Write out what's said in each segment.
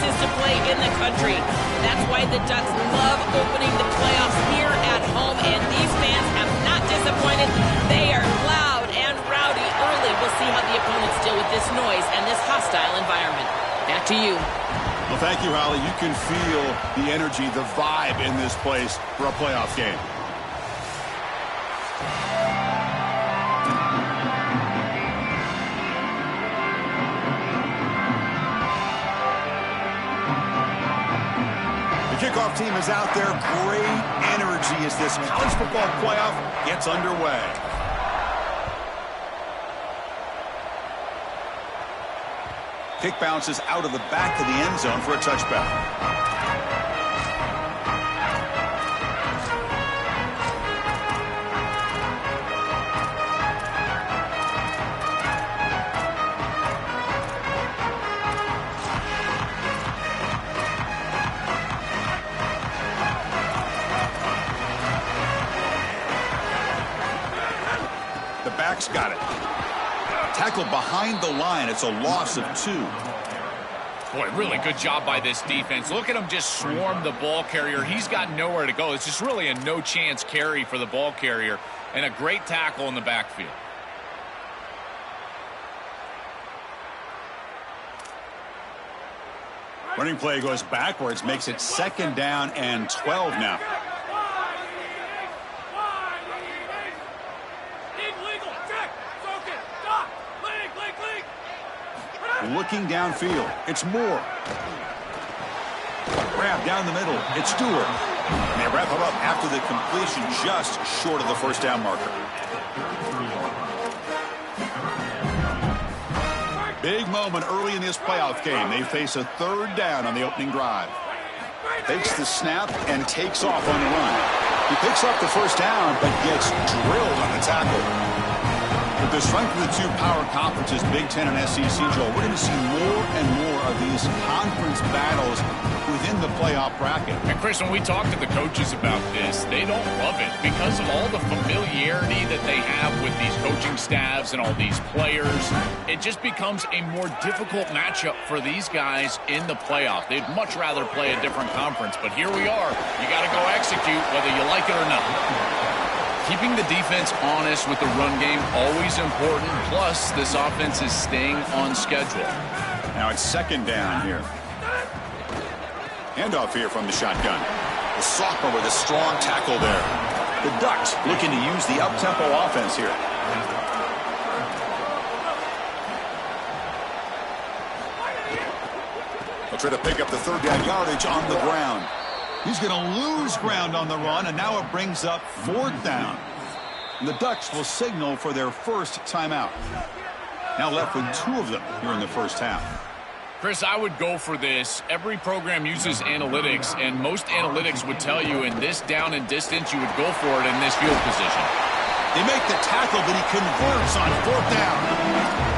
places to play in the country. That's why the Ducks love opening the playoffs here at home, and these fans have not disappointed. They are loud and rowdy early. We'll see how the opponents deal with this noise and this hostile environment. Back to you. Well, thank you, Holly. You can feel the energy, the vibe in this place for a playoff game. The kickoff team is out there. Great energy as this college football playoff gets underway. Kick bounces out of the back of the end zone for a touchback. The back's got it. Tackled behind the line. It's a loss of 2. Boy, really good job by this defense. Look at him just swarm the ball carrier. He's got nowhere to go. It's just really a no-chance carry for the ball carrier, and a great tackle in the backfield. Running play goes backwards, makes it 2nd down and 12 now. Looking downfield, it's Moore. Grab down the middle, it's Stewart. And they wrap it up after the completion, just short of the first down marker. Big moment early in this playoff game. They face a 3rd down on the opening drive. Takes the snap and takes off on the run. He picks up the first down, but gets drilled on the tackle. With the strength of the 2 power conferences, Big Ten and SEC, Joel, we're going to see more and more of these conference battles within the playoff bracket. And Chris, when we talk to the coaches about this, they don't love it because of all the familiarity that they have with these coaching staffs and all these players. It just becomes a more difficult matchup for these guys in the playoff. They'd much rather play a different conference, but here we are. You got to go execute whether you like it or not. Keeping the defense honest with the run game, always important. Plus, this offense is staying on schedule. Now it's 2nd down here. Handoff here from the shotgun. The sophomore with a strong tackle there. The Ducks looking to use the up-tempo offense here. They'll try to pick up the 3rd down yardage on the ground. He's going to lose ground on the run, and now it brings up 4th down. And the Ducks will signal for their first timeout. Now left with 2 of them here in the first half. Chris, I would go for this. Every program uses analytics, and most analytics would tell you in this down and distance, you would go for it in this field position. They make the tackle, but he converts on 4th down.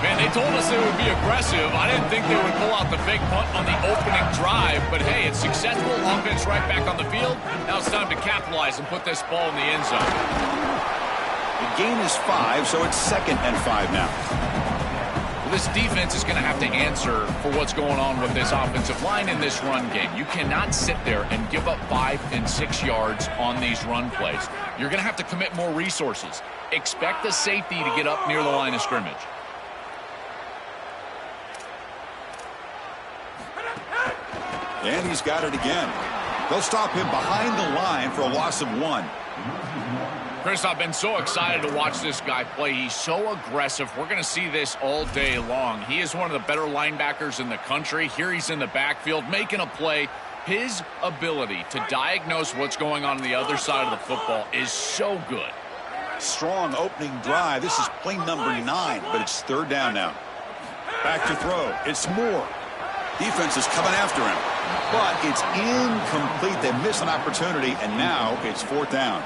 Man, they told us they would be aggressive. I didn't think they would pull out the fake punt on the opening drive, but hey, it's successful. Offense right back on the field. Now it's time to capitalize and put this ball in the end zone. The gain is 5, so it's 2nd and 5 now. Well, this defense is going to have to answer for what's going on with this offensive line in this run game. You cannot sit there and give up 5 and 6 yards on these run plays. You're going to have to commit more resources. Expect the safety to get up near the line of scrimmage. And he's got it again. They'll stop him behind the line for a loss of 1. Chris, I've been so excited to watch this guy play. He's so aggressive. We're going to see this all day long. He is one of the better linebackers in the country. Here he's in the backfield making a play. His ability to diagnose what's going on the other side of the football is so good. Strong opening drive. This is play number 9, but it's 3rd down now. Back to throw. It's Moore. Defense is coming after him, but it's incomplete. They miss an opportunity, and now it's 4th down.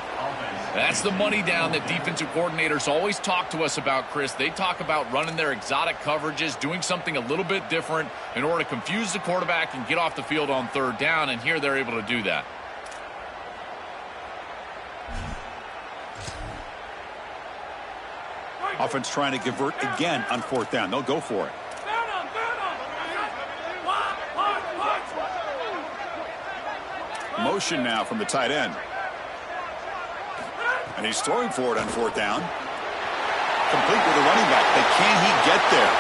That's the money down that defensive coordinators always talk to us about, Chris. They talk about running their exotic coverages, doing something a little bit different in order to confuse the quarterback and get off the field on 3rd down, and here they're able to do that. Offense trying to convert again on 4th down. They'll go for it. Motion now from the tight end. And he's throwing for it on 4th down. Complete with the running back. But can he get there?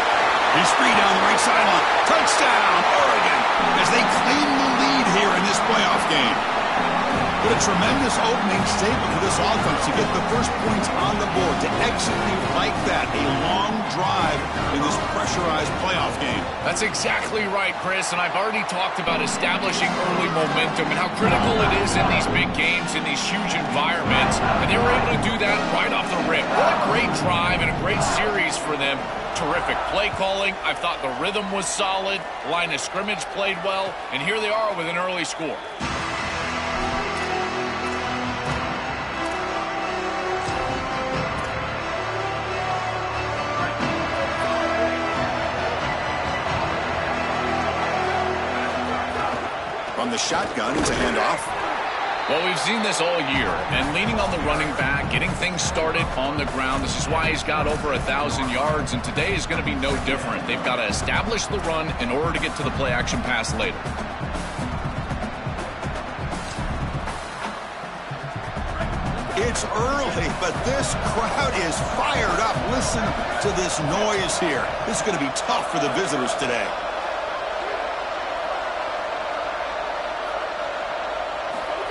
He's free down the right sideline. Touchdown, Oregon, as they claim the lead here in this playoff game. What a tremendous opening statement for this offense to get the first points on the board, to execute like that, a long drive in this pressurized playoff game. That's exactly right, Chris, and I've already talked about establishing early momentum and how critical it is in these big games, in these huge environments, and they were able to do that right off the rip. What a great drive and a great series for them. Terrific play calling. I thought the rhythm was solid. Line of scrimmage played well, and here they are with an early score. From the shotgun, it's a handoff. Well, we've seen this all year, and leaning on the running back, getting things started on the ground. This is why he's got over 1,000 yards, and today is going to be no different. They've got to establish the run in order to get to the play-action pass later. It's early, but this crowd is fired up. Listen to this noise here. This is going to be tough for the visitors today.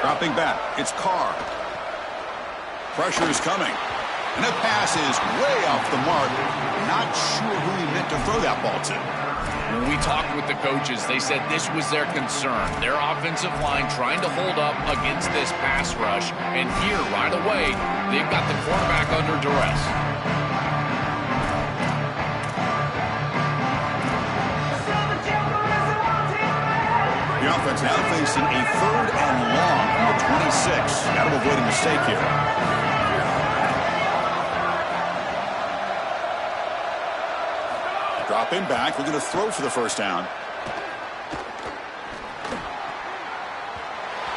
Dropping back, it's Carr. Pressure is coming. And the pass is way off the mark. Not sure who he meant to throw that ball to. When we talked with the coaches, they said this was their concern. Their offensive line trying to hold up against this pass rush. And here, right away, they've got the quarterback under duress. The offense now facing a 3rd and long from the 26. Got to avoid a mistake here. Dropping back. We're going to throw for the 1st down.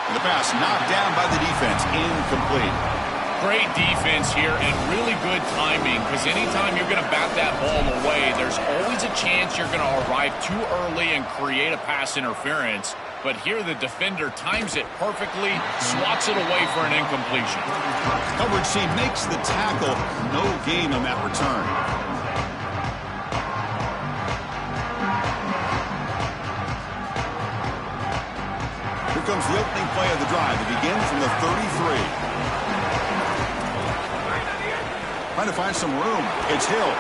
And the pass knocked down by the defense. Incomplete. Great defense here and really good timing, because anytime you're going to bat that ball away, there's always a chance you're going to arrive too early and create a pass interference. But here the defender times it perfectly, swats it away for an incompletion. Coverage team makes the tackle. No gain on that return. Here comes the opening play of the drive. It begins from the 33. Trying to find some room. It's Hill.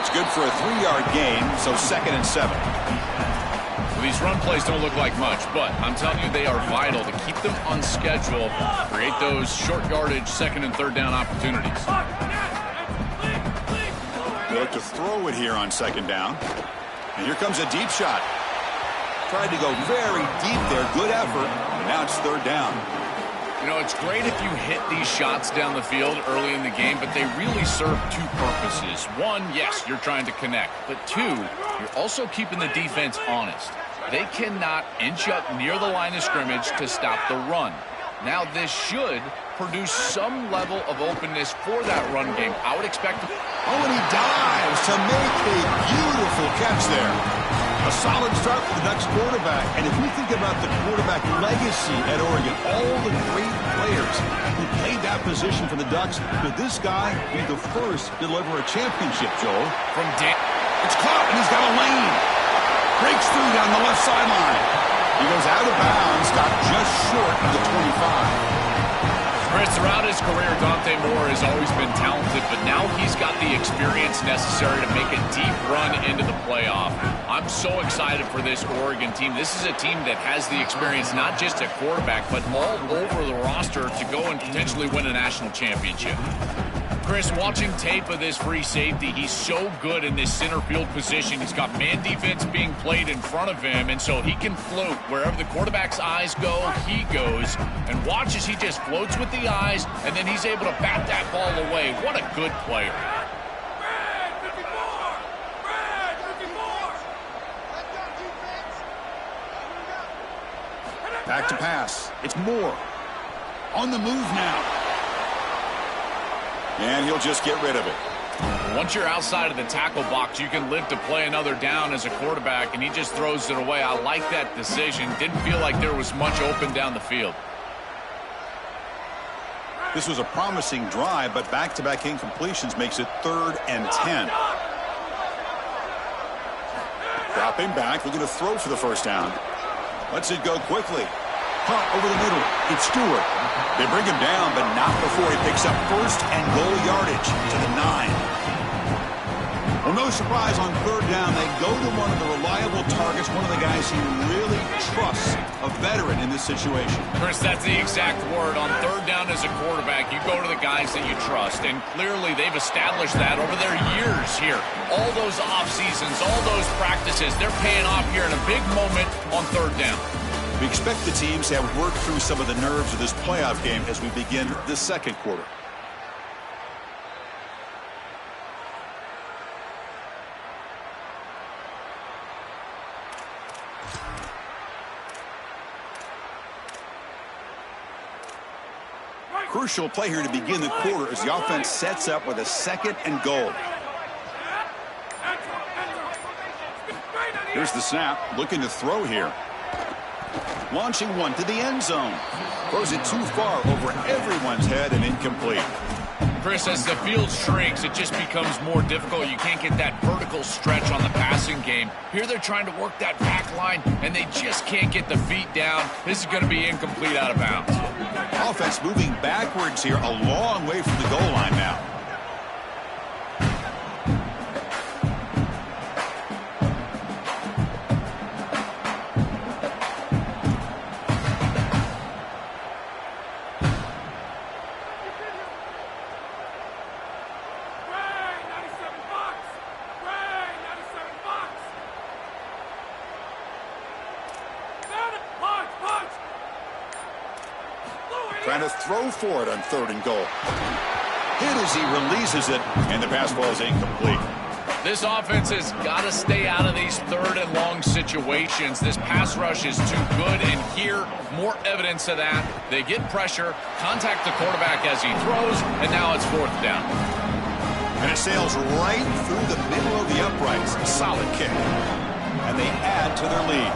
It's good for a 3-yard gain, so 2nd and 7. Well, these run plays don't look like much, but I'm telling you they are vital to keep them on schedule, create those short yardage 2nd and 3rd down opportunities. They look to throw it here on 2nd down. And here comes a deep shot. Tried to go very deep there. Good effort. And now it's 3rd down. You know, it's great if you hit these shots down the field early in the game, but they really serve 2 purposes. One, yes, you're trying to connect. But 2, you're also keeping the defense honest. They cannot inch up near the line of scrimmage to stop the run. Now, this should produce some level of openness for that run game. I would expect... Oh, and he dives to make a beautiful catch there. A solid start for the Ducks quarterback. And if you think about the quarterback legacy at Oregon, all the great players who played that position for the Ducks, could this guy be the first to deliver a championship, Joel? From Dan... It's caught, and he's got a lane. Breaks through down the left sideline. He goes out of bounds, got just short of the 25. Chris, throughout his career, Dante Moore has always been talented, but now he's got the experience necessary to make a deep run into the playoff. I'm so excited for this Oregon team. This is a team that has the experience not just at quarterback, but all over the roster to go and potentially win a national championship. Chris, watching tape of this free safety, he's so good in this center field position. He's got man defense being played in front of him, and so he can float. Wherever the quarterback's eyes go, he goes. And watch as he just floats with the eyes, and then he's able to bat that ball away. What a good player. Back to pass. It's Moore. On the move now. And he'll just get rid of it. Once you're outside of the tackle box, you can live to play another down as a quarterback, and he just throws it away. I like that decision. Didn't feel like there was much open down the field. This was a promising drive, but back-to-back incompletions makes it 3rd and 10. Dropping back, looking to throw for the first down. Lets it go quickly. Punt over the middle. It's Stewart. They bring him down, but not before he picks up 1st and goal yardage to the 9. Well, no surprise on 3rd down. They go to one of the reliable targets, one of the guys he really trusts, a veteran in this situation. Chris, that's the exact word. On 3rd down as a quarterback, you go to the guys that you trust, and clearly they've established that over their years here. All those off seasons, all those practices, they're paying off here in a big moment on 3rd down. We expect the teams to have worked through some of the nerves of this playoff game as we begin the second quarter. Crucial play here to begin the quarter as the offense sets up with a 2nd and goal. Here's the snap, looking to throw here. Launching one to the end zone. Throws it too far over everyone's head and incomplete. Chris, as the field shrinks, it just becomes more difficult. You can't get that vertical stretch on the passing game. Here they're trying to work that back line, and they just can't get the feet down. This is going to be incomplete out of bounds. Offense moving backwards here, a long way from the goal line now. Trying to throw for it on 3rd and goal. Hit as he releases it, and the pass ball is incomplete. This offense has got to stay out of these 3rd and long situations. This pass rush is too good, and here, more evidence of that. They get pressure, contact the quarterback as he throws, and now it's 4th down. And it sails right through the middle of the uprights. Solid kick. And they add to their lead.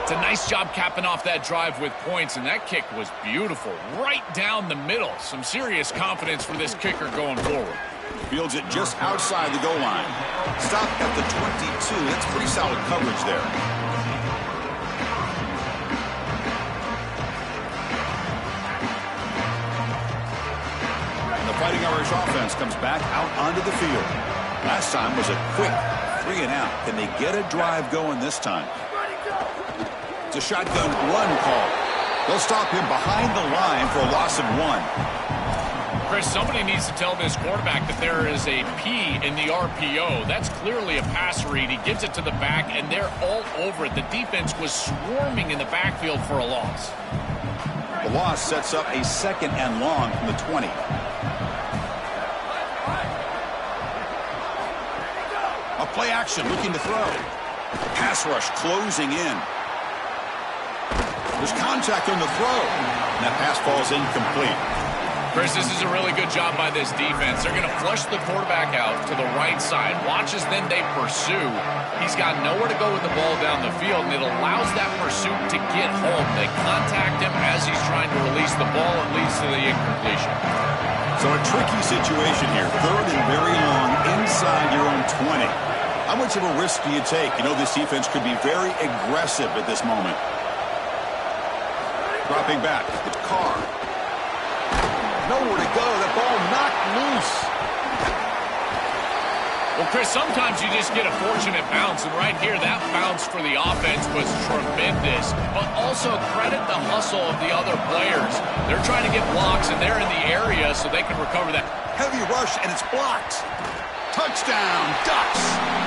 It's a nice job capping off that drive with points, and that kick was beautiful. Right down the middle. Some serious confidence for this kicker going forward. Fields it just outside the goal line. Stop at the 22. That's pretty solid coverage there. And the Fighting Irish offense comes back out onto the field. Last time was a quick 3 and out. Can they get a drive going this time? It's a shotgun run call. They'll stop him behind the line for a loss of 1. Chris, somebody needs to tell this quarterback that there is a P in the RPO. That's clearly a pass read. He gives it to the back, and they're all over it. The defense was swarming in the backfield for a loss. The loss sets up a 2nd and long from the 20. A play action looking to throw. Pass rush closing in. There's contact on the throw. And that pass ball is incomplete. Chris, this is a really good job by this defense. They're going to flush the quarterback out to the right side. Watch as then they pursue. He's got nowhere to go with the ball down the field, and it allows that pursuit to get home. They contact him as he's trying to release the ball. It leads to the incompletion. So a tricky situation here. 3rd and very long inside your own 20. How much of a risk do you take? You know this defense could be very aggressive at this moment. Dropping back, it's Carr. Nowhere to go. That ball knocked loose. Well, Chris, sometimes you just get a fortunate bounce, and right here, that bounce for the offense was tremendous. But also credit the hustle of the other players. They're trying to get blocks, and they're in the area so they can recover that. Heavy rush, and it's blocked. Touchdown, Ducks.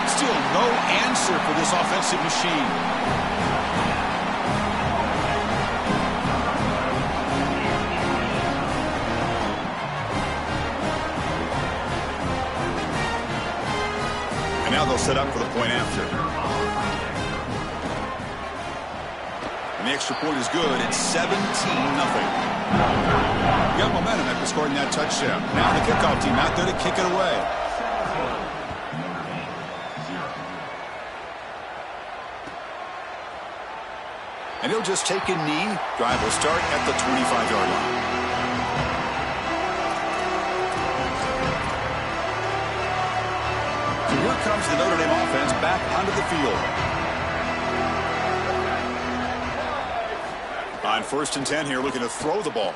Still no answer for this offensive machine. Now they'll set up for the point after. And the extra point is good. It's 17-0. Got momentum after scoring that touchdown. Now the kickoff team out there to kick it away. And he'll just take a knee. Drive will start at the 25-yard line. So here comes the Notre Dame offense back onto the field. On 1st and 10 here, looking to throw the ball.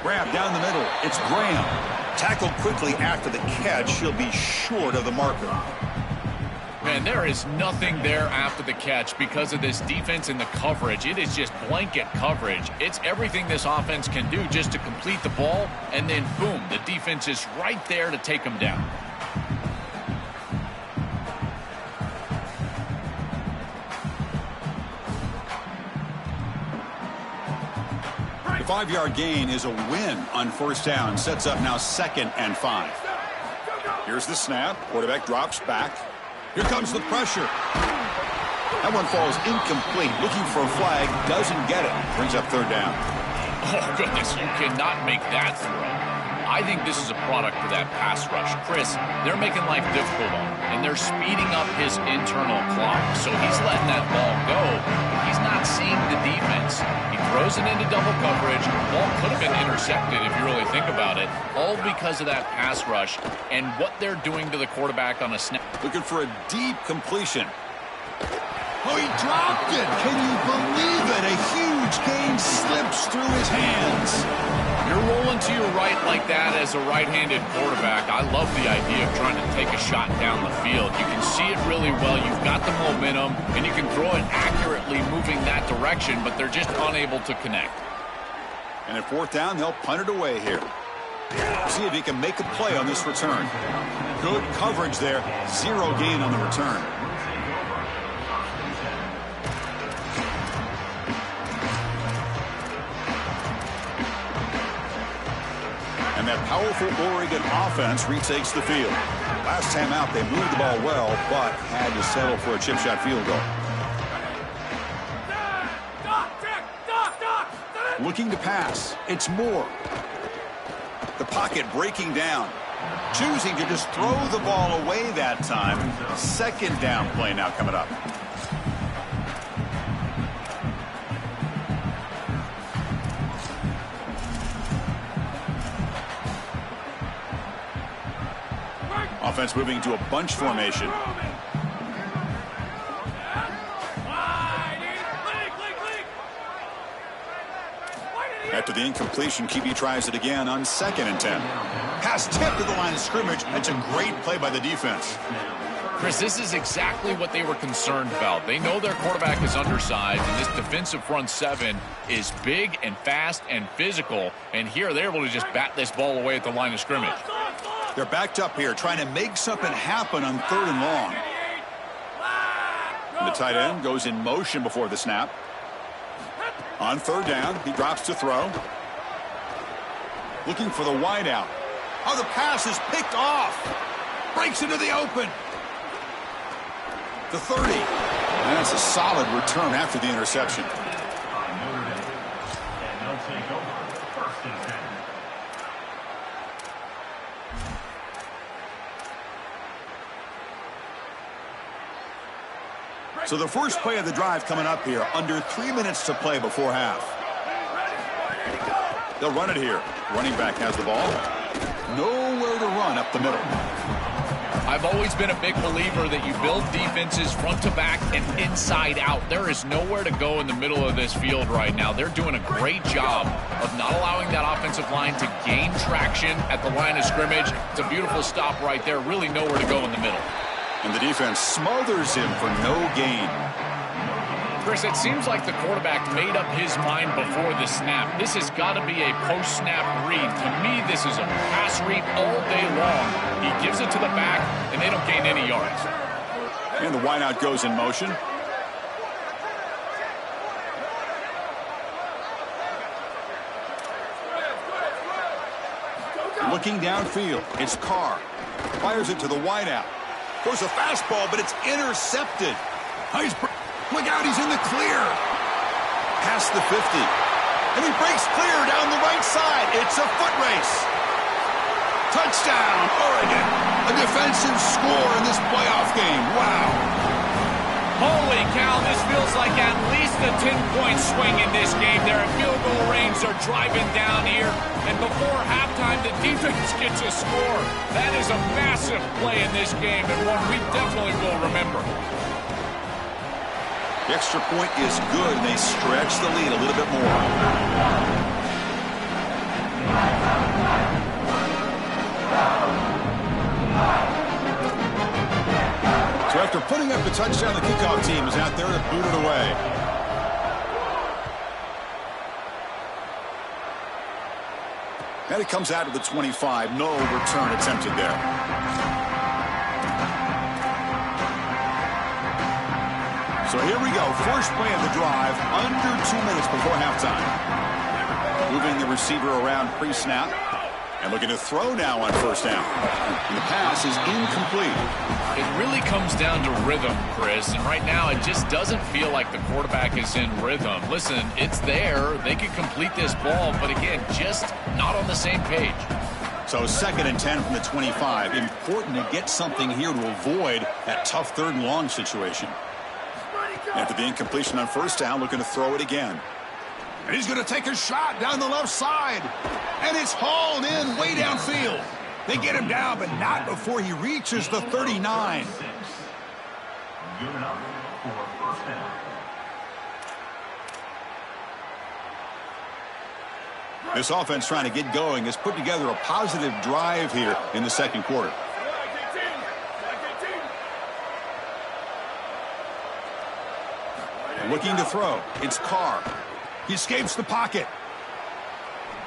Grab down the middle. It's Graham. Tackled quickly after the catch. He'll be short of the marker. Man, there is nothing there after the catch because of this defense and the coverage. It is just blanket coverage. It's everything this offense can do just to complete the ball, and then boom, the defense is right there to take them down. The 5-yard gain is a win on 1st down. Sets up now 2nd and 5. Here's the snap. Quarterback drops back. Here comes the pressure. That one falls incomplete. Looking for a flag. Doesn't get it. Brings up 3rd down. Oh, goodness. You cannot make that throw. I think this is a product of that pass rush. Chris, they're making life difficult on him, and they're speeding up his internal clock. So he's letting that ball go, but he's not seeing the defense. He throws it into double coverage. The ball could have been intercepted if you really think about it, all because of that pass rush and what they're doing to the quarterback on a snap. Looking for a deep completion. Oh, he dropped it. Can you believe it? A huge gain slips through his hands. You're rolling to your right like that as a right-handed quarterback. I love the idea of trying to take a shot down the field. You can see it really well. You've got the momentum, and you can throw it accurately moving that direction, but they're just unable to connect. And at 4th down, they'll punt it away here. See if he can make a play on this return. Good coverage there. 0 gain on the return. And that powerful Oregon offense retakes the field. Last time out, they moved the ball well, but had to settle for a chip shot field goal. Looking to pass. It's Moore. The pocket breaking down. Choosing to just throw the ball away that time. 2nd down play now coming up. Offense moving to a bunch formation. After the incompletion, QB tries it again on 2nd and 10. Pass tipped to the line of scrimmage. That's a great play by the defense. Chris, this is exactly what they were concerned about. They know their quarterback is undersized, and this defensive front 7 is big and fast and physical. And here they're able to just bat this ball away at the line of scrimmage. They're backed up here, trying to make something happen on 3rd and long. And the tight end goes in motion before the snap. On 3rd down, he drops to throw. Looking for the wide out. Oh, the pass is picked off. Breaks into the open. The 30. And that's a solid return after the interception. So the first play of the drive coming up here. Under 3 minutes to play before half. They'll run it here. Running back has the ball. Nowhere to run up the middle. I've always been a big believer that you build defenses front to back and inside out. There is nowhere to go in the middle of this field right now. They're doing a great job of not allowing that offensive line to gain traction at the line of scrimmage. It's a beautiful stop right there. Really nowhere to go in the middle. And the defense smothers him for no gain. Chris, it seems like the quarterback made up his mind before the snap. This has got to be a post-snap read. To me, this is a pass read all day long. He gives it to the back, and they don't gain any yards. And the wideout goes in motion. Looking downfield, it's Carr. Fires it to the wideout. Throws a fastball, but it's intercepted. Look out, he's in the clear. Past the 50. And he breaks clear down the right side. It's a foot race. Touchdown, Oregon. A defensive score in this playoff game. Wow. Holy cow, this feels like at least just a 10-point swing in this game. They're at field goal range. They're driving down here. And before halftime, the defense gets a score. That is a massive play in this game and one we definitely will remember. The extra point is good, and they stretch the lead a little bit more. So after putting up the touchdown, the kickoff team is out there to boot it away. And it comes out of the 25. No return attempted there. So here we go. First play of the drive, under 2 minutes before halftime. Moving the receiver around pre-snap. And looking to throw now on first down. And the pass is incomplete. It really comes down to rhythm, Chris. And right now, it just doesn't feel like the quarterback is in rhythm. Listen, it's there. They could complete this ball. But again, just not on the same page. So 2nd and 10 from the 25. Important to get something here to avoid that tough 3rd and long situation. After the incompletion on first down, looking to throw it again. And he's going to take a shot down the left side. And it's hauled in way downfield. They get him down, but not before he reaches the 39. This offense trying to get going has put together a positive drive here in the 2nd quarter. Looking to throw. It's Carr. He escapes the pocket.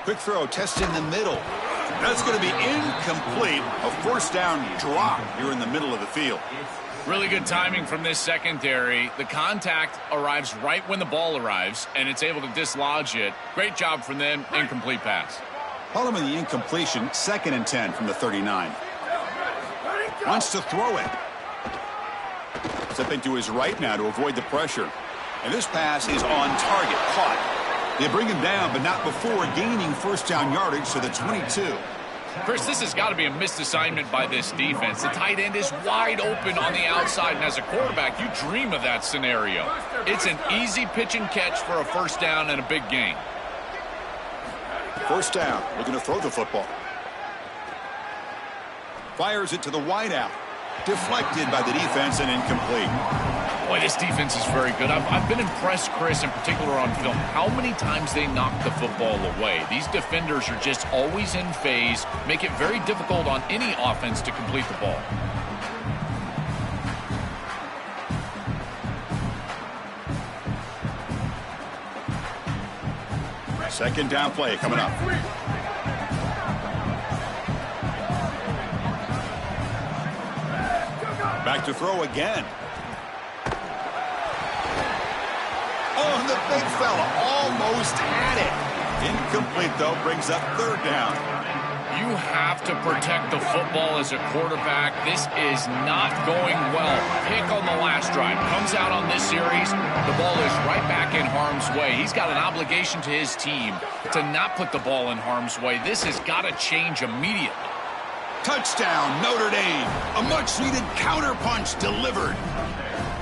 Quick throw, test in the middle. That's going to be incomplete. A first down drop here in the middle of the field. Really good timing from this secondary. The contact arrives right when the ball arrives, and it's able to dislodge it. Great job from them. Incomplete pass. Following the incompletion, 2nd and 10 from the 39. Wants to throw it. Stepping to his right now to avoid the pressure. And this pass is on target, caught. They bring him down, but not before gaining first down yardage to the 22. Chris, this has got to be a missed assignment by this defense. The tight end is wide open on the outside, and as a quarterback, you dream of that scenario. It's an easy pitch and catch for a first down and a big gain. First down, looking to throw the football. Fires it to the wideout. Deflected by the defense and incomplete. Boy, this defense is very good. I've been impressed, Chris, in particular on film, how many times they knock the football away. These defenders are just always in phase, make it very difficult on any offense to complete the ball. Second down play coming up. Back to throw again. Oh, and the big fella almost had it. Incomplete, though, brings up 3rd down. You have to protect the football as a quarterback. This is not going well. Pick on the last drive. Comes out on this series. The ball is right back in harm's way. He's got an obligation to his team to not put the ball in harm's way. This has got to change immediately. Touchdown, Notre Dame. A much-needed counterpunch delivered.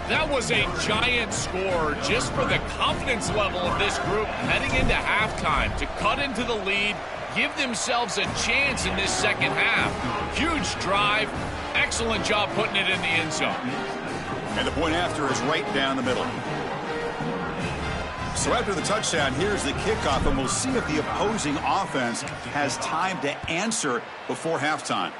That was a giant score just for the confidence level of this group heading into halftime to cut into the lead, give themselves a chance in this second half. Huge drive. Excellent job putting it in the end zone. And the point after is right down the middle. So after the touchdown, here's the kickoff, and we'll see if the opposing offense has time to answer before halftime.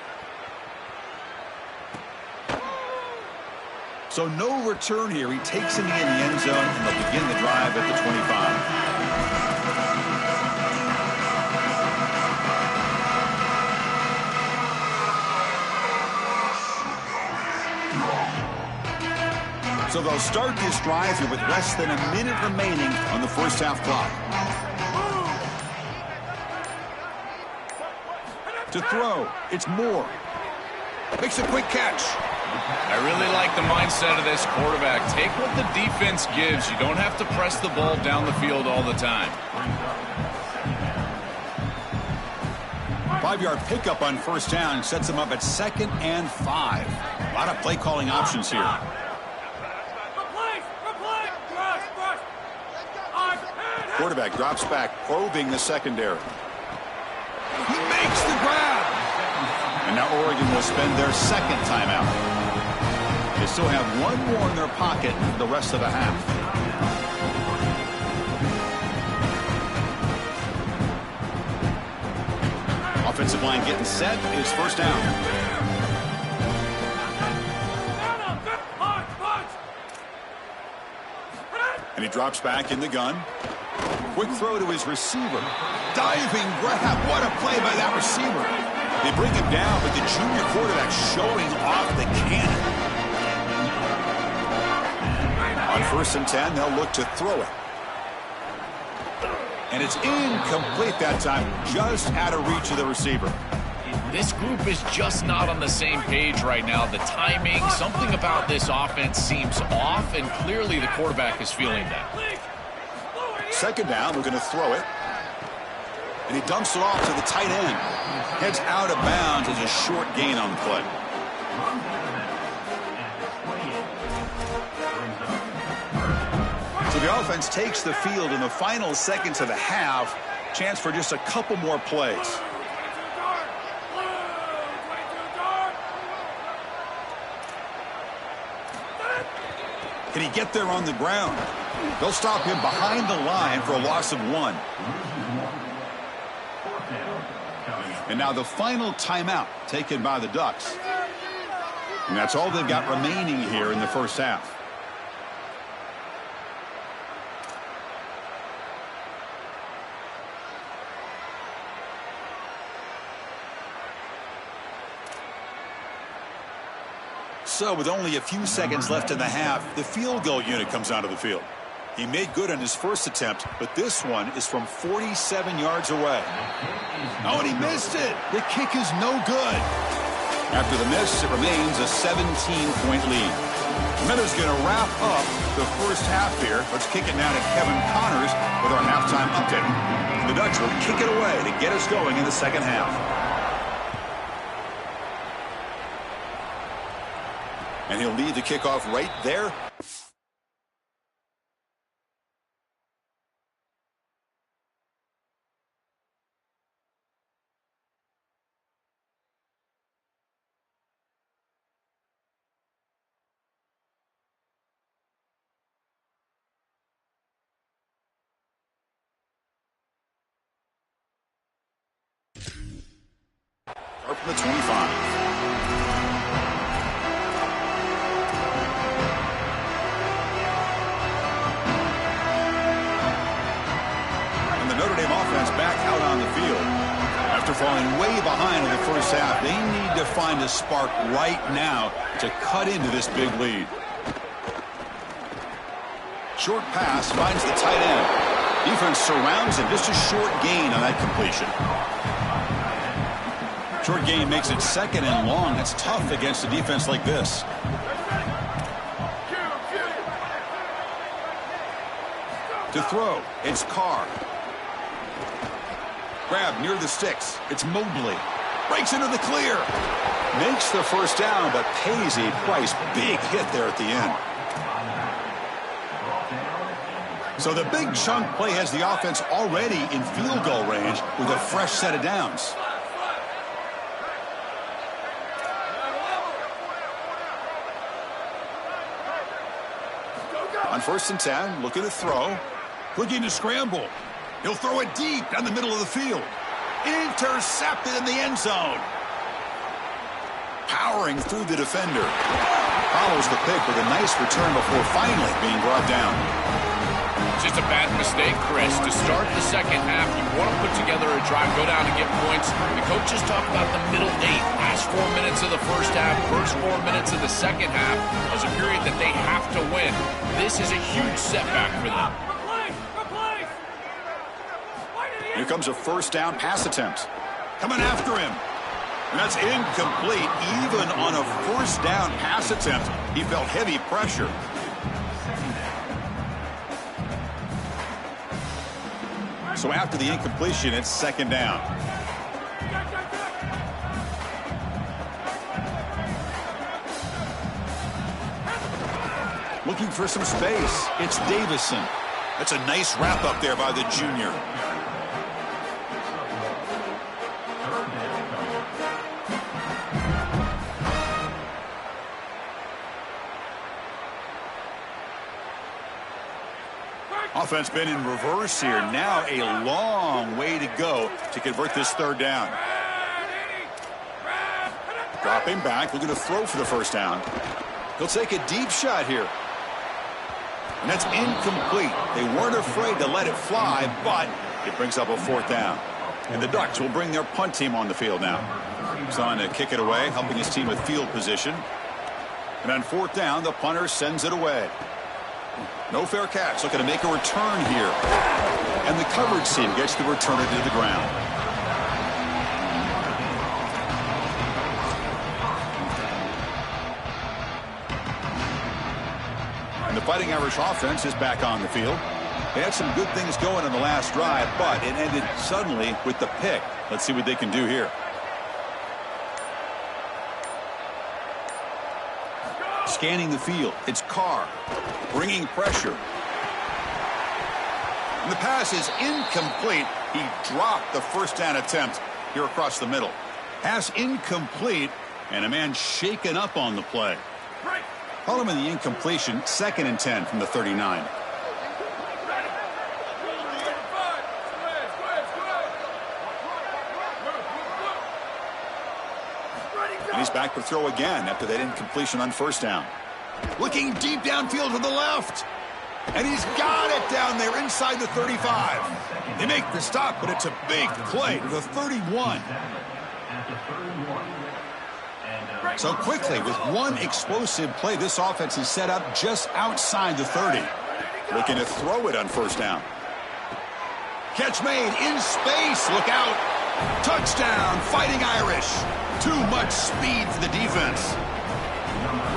So no return here. He takes it in the end zone, and they'll begin the drive at the 25. So they'll start this drive here with less than a minute remaining on the first half clock. To throw, it's Moore. Makes a quick catch. I really like the mindset of this quarterback. Take what the defense gives. You don't have to press the ball down the field all the time. 5-yard pickup on first down sets them up at 2nd and 5. A lot of play calling options here. Quarterback drops back, probing the secondary. He makes the grab. And now Oregon will spend their second timeout. They still have one more in their pocket the rest of the half. Offensive line getting set. It's first down. And he drops back in the gun. Quick throw to his receiver. Diving grab. What a play by that receiver. They bring him down, but the junior quarterback showing off the cannon. On 1st and 10, they'll look to throw it. And it's incomplete that time, just out of reach of the receiver. This group is just not on the same page right now. The timing, something about this offense seems off, and clearly the quarterback is feeling that. Second down, we're going to throw it. And he dumps it off to the tight end. Heads out of bounds as a short gain on the play. So the offense takes the field in the final seconds of the half. Chance for just a couple more plays. Can he get there on the ground? They'll stop him behind the line for a loss of 1. And now the final timeout taken by the Ducks. And that's all they've got remaining here in the first half. So with only a few seconds left in the half, the field goal unit comes onto the field. He made good on his first attempt, but this one is from 47 yards away. Oh, and he missed it. The kick is no good. After the miss, it remains a 17-point lead. Minnesota going to wrap up the first half here. Let's kick it now to Kevin Connors with our halftime update. The Ducks will kick it away to get us going in the second half. And he'll lead the kickoff right there. Start from the 25. Notre Dame offense back out on the field. After falling way behind in the first half, they need to find a spark right now to cut into this big lead. Short pass finds the tight end. Defense surrounds him. Just a short gain on that completion. Short gain makes it second and long. That's tough against a defense like this. To throw, it's Carr. Grab near the sticks. It's Mobley. Breaks into the clear. Makes the first down, but pays a price. Big hit there at the end. So the big chunk play has the offense already in field goal range with a fresh set of downs. On 1st and 10, looking to throw. Looking to scramble. He'll throw it deep down the middle of the field. Intercepted in the end zone. Powering through the defender. Follows the pick with a nice return before finally being brought down. Just a bad mistake, Chris. To start the second half, you want to put together a drive, go down and get points. The coaches talk about the middle 8. Last 4 minutes of the first half, first 4 minutes of the second half was a period that they have to win. This is a huge setback for them. Here comes a first down pass attempt. Coming after him. And that's incomplete. Even on a first down pass attempt, he felt heavy pressure. So after the incompletion, it's second down. Looking for some space. It's Davison. That's a nice wrap up there by the junior. Offense been in reverse here. Now a long way to go to convert this third down. Dropping back, looking to throw for the first down. He'll take a deep shot here. And that's incomplete. They weren't afraid to let it fly, but it brings up a fourth down. And the Ducks will bring their punt team on the field now. He's on to kick it away, helping his team with field position. And on fourth down, the punter sends it away. No fair catch, looking to make a return here. And the coverage team gets the returner to the ground. And the Fighting Irish offense is back on the field. They had some good things going in the last drive, but it ended suddenly with the pick. Let's see what they can do here. Scanning the field, it's Carr, bringing pressure. And the pass is incomplete. He dropped the first down attempt here across the middle. Pass incomplete, and a man shaken up on the play. Following the incompletion, 2nd and 10 from the 39. And he's back to throw again after that incompletion on first down. Looking deep downfield to the left. And he's got it down there inside the 35. They make the stop, but it's a big play to the 31. So quickly, with one explosive play, this offense is set up just outside the 30. Looking to throw it on first down. Catch made in space. Look out. Touchdown, Fighting Irish. Too much speed for the defense.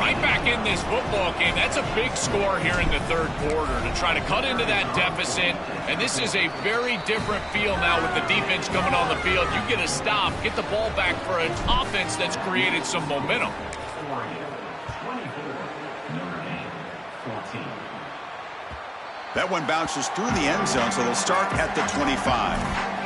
Right back in this football game. That's a big score here in the third quarter to try to cut into that deficit. And this is a very different feel now with the defense coming on the field. You get a stop, get the ball back for an offense that's created some momentum. That one bounces through the end zone, so they'll start at the 25.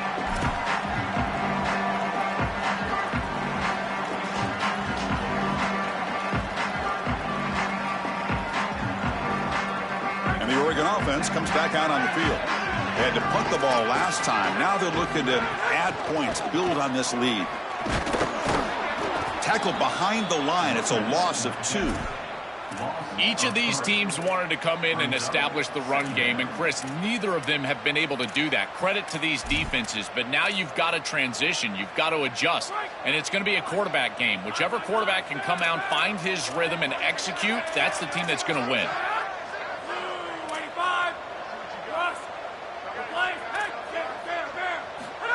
Offense comes back out on the field. They had to punt the ball last time. Now they're looking to add points, build on this lead. Tackled behind the line. It's a loss of 2. Each of these teams wanted to come in and establish the run game, and Chris, neither of them have been able to do that. Credit to these defenses, but now you've got to transition. You've got to adjust, and it's going to be a quarterback game. Whichever quarterback can come out, find his rhythm, and execute, that's the team that's going to win.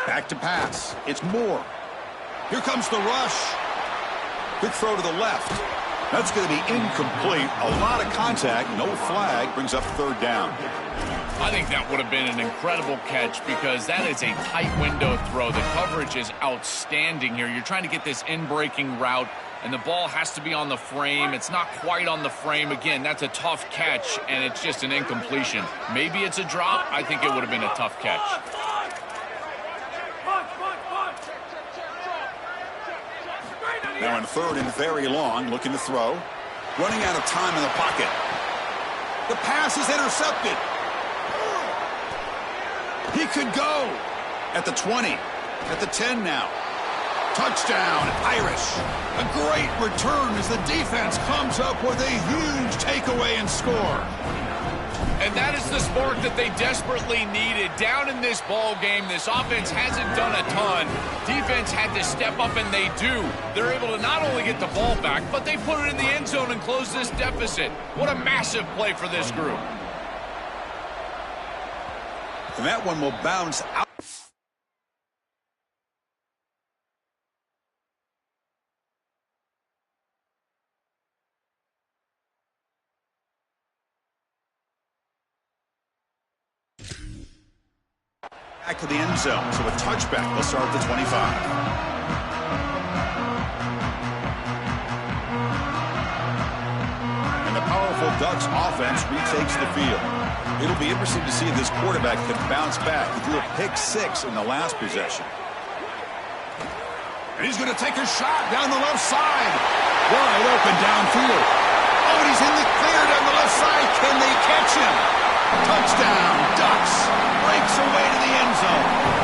Back to pass. It's Moore. Here comes the rush. Quick throw to the left. That's going to be incomplete. A lot of contact. No flag. Brings up third down. I think that would have been an incredible catch because that is a tight window throw. The coverage is outstanding here. You're trying to get this in-breaking route, and the ball has to be on the frame. It's not quite on the frame. Again, that's a tough catch, and it's just an incompletion. Maybe it's a drop. I think it would have been a tough catch. Now in third and very long, looking to throw. Running out of time in the pocket. The pass is intercepted. He could go at the 20, at the 10 now. Touchdown, Irish. A great return as the defense comes up with a huge takeaway and score. And that is the spark that they desperately needed. Down in this ball game, this offense hasn't done a ton. Defense had to step up, and they do. They're able to not only get the ball back, but they put it in the end zone and close this deficit. What a massive play for this group. And that one will bounce out. Back to the end zone, so a touchback. They'll start at the 25. And the powerful Ducks offense retakes the field. It'll be interesting to see if this quarterback can bounce back. He threw a pick-6 in the last possession. And he's going to take a shot down the left side. Wide open downfield. Oh, and he's in the clear down the left side. Can they catch him? Touchdown, Ducks. Breaks away to the end zone.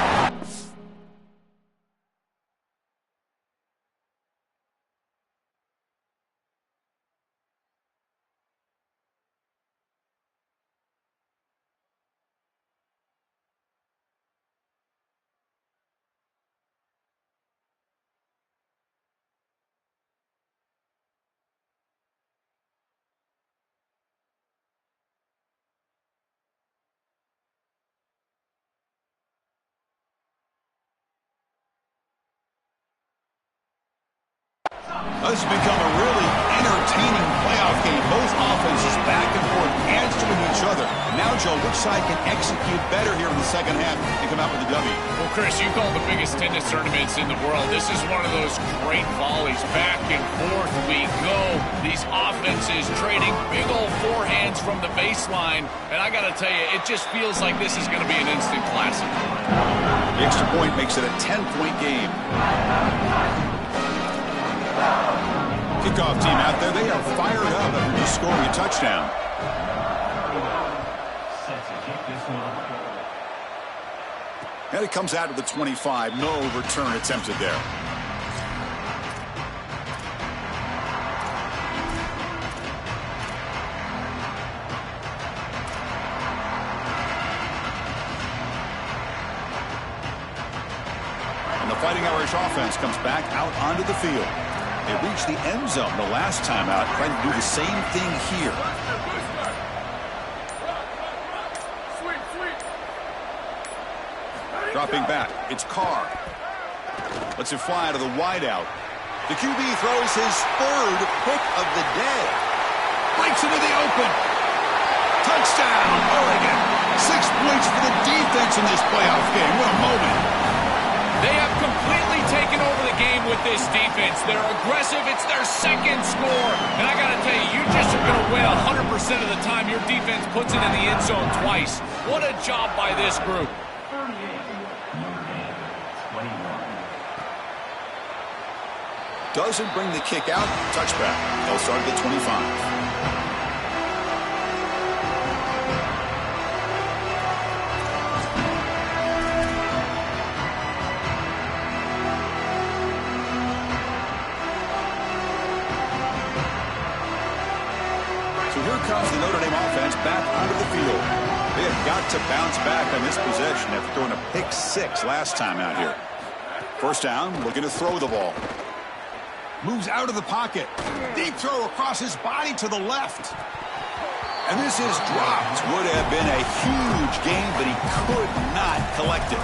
This has become a really entertaining playoff game. Both offenses back and forth, answering each other. Now, Joe, which side can execute better here in the second half and come out with a W? Well, Chris, you call the biggest tennis tournaments in the world. This is one of those great volleys. Back and forth we go. These offenses trading big old forehands from the baseline. And I got to tell you, it just feels like this is going to be an instant classic. The extra point makes it a 10-point game. Kickoff team out there, they are fired up after just scoring a touchdown. And it comes out to the 25. No return attempted there. And the Fighting Irish offense comes back out onto the field. They reached the end zone the last time out, trying to do the same thing here. Dropping back, it's Carr. Lets it fly to the wideout. The QB throws his third pick of the day. Breaks into the open. Touchdown, Oregon. 6 points for the defense in this playoff game. What a moment. They have completely taken over the game with this defense. They're aggressive. It's their second score. And I got to tell you, you just are going to win 100% of the time your defense puts it in the end zone twice. What a job by this group. Doesn't bring the kick out. Touchback. They'll start at the 25. Comes the Notre Dame offense back onto the field. They have got to bounce back on this possession after throwing a pick-6 last time out here. First down, looking to throw the ball. Moves out of the pocket. Deep throw across his body to the left. And this is dropped. Would have been a huge gain, but he could not collect it.